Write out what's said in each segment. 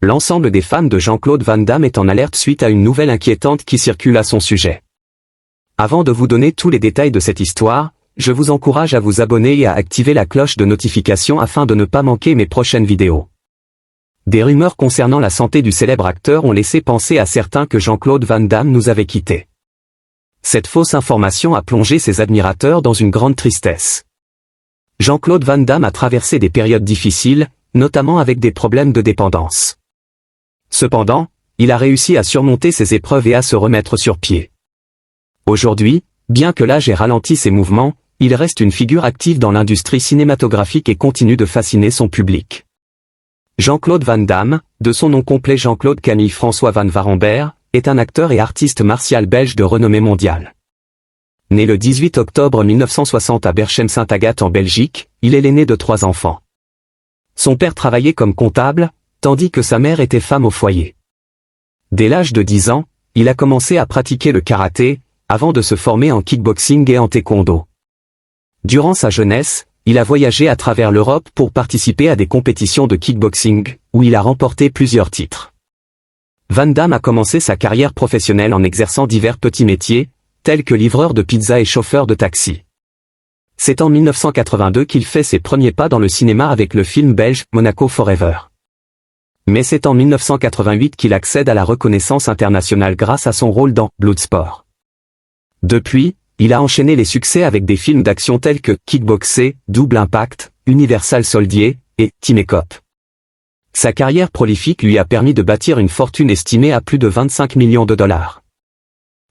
L'ensemble des fans de Jean-Claude Van Damme est en alerte suite à une nouvelle inquiétante qui circule à son sujet. Avant de vous donner tous les détails de cette histoire, je vous encourage à vous abonner et à activer la cloche de notification afin de ne pas manquer mes prochaines vidéos. Des rumeurs concernant la santé du célèbre acteur ont laissé penser à certains que Jean-Claude Van Damme nous avait quittés. Cette fausse information a plongé ses admirateurs dans une grande tristesse. Jean-Claude Van Damme a traversé des périodes difficiles, notamment avec des problèmes de dépendance. Cependant, il a réussi à surmonter ces épreuves et à se remettre sur pied. Aujourd'hui, bien que l'âge ait ralenti ses mouvements, il reste une figure active dans l'industrie cinématographique et continue de fasciner son public. Jean-Claude Van Damme, de son nom complet Jean-Claude Camille François Van Waremberg, est un acteur et artiste martial belge de renommée mondiale. Né le 18 octobre 1960 à Berchem-Sainte-Agathe en Belgique, il est l'aîné de 3 enfants. Son père travaillait comme comptable, tandis que sa mère était femme au foyer. Dès l'âge de 10 ans, il a commencé à pratiquer le karaté, avant de se former en kickboxing et en taekwondo. Durant sa jeunesse, il a voyagé à travers l'Europe pour participer à des compétitions de kickboxing, où il a remporté plusieurs titres. Van Damme a commencé sa carrière professionnelle en exerçant divers petits métiers, tels que livreur de pizza et chauffeur de taxi. C'est en 1982 qu'il fait ses premiers pas dans le cinéma avec le film belge Monaco Forever. Mais c'est en 1988 qu'il accède à la reconnaissance internationale grâce à son rôle dans Bloodsport. Depuis, il a enchaîné les succès avec des films d'action tels que Kickboxer, Double Impact, Universal Soldier et Time Cop. Sa carrière prolifique lui a permis de bâtir une fortune estimée à plus de 25 millions de dollars.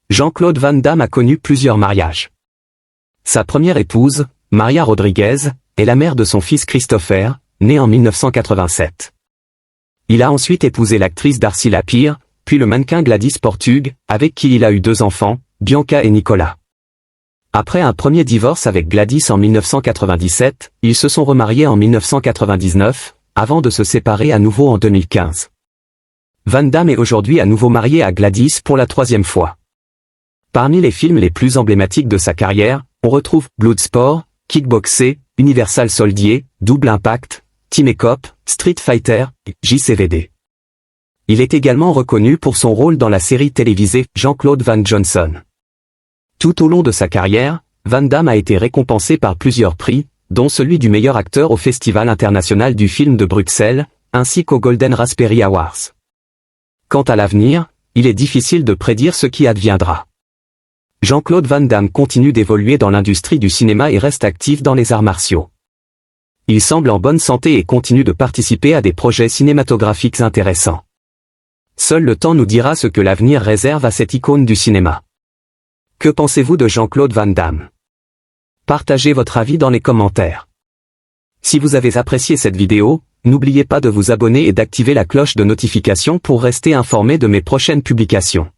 Jean-Claude Van Damme a connu plusieurs mariages. Sa première épouse, Maria Rodriguez, est la mère de son fils Christopher, né en 1987. Il a ensuite épousé l'actrice Darcy Lapire, puis le mannequin Gladys Portug, avec qui il a eu 2 enfants, Bianca et Nicolas. Après un premier divorce avec Gladys en 1997, ils se sont remariés en 1999, avant de se séparer à nouveau en 2015. Van Damme est aujourd'hui à nouveau marié à Gladys pour la 3e fois. Parmi les films les plus emblématiques de sa carrière, on retrouve Bloodsport, Kickboxer, Universal Soldier, Double Impact, Time Cop, Street Fighter, et JCVD. Il est également reconnu pour son rôle dans la série télévisée Jean-Claude Van Johnson. Tout au long de sa carrière, Van Damme a été récompensé par plusieurs prix, dont celui du meilleur acteur au Festival international du film de Bruxelles, ainsi qu'au Golden Raspberry Awards. Quant à l'avenir, il est difficile de prédire ce qui adviendra. Jean-Claude Van Damme continue d'évoluer dans l'industrie du cinéma et reste actif dans les arts martiaux. Il semble en bonne santé et continue de participer à des projets cinématographiques intéressants. Seul le temps nous dira ce que l'avenir réserve à cette icône du cinéma. Que pensez-vous de Jean-Claude Van Damme? Partagez votre avis dans les commentaires. Si vous avez apprécié cette vidéo, n'oubliez pas de vous abonner et d'activer la cloche de notification pour rester informé de mes prochaines publications.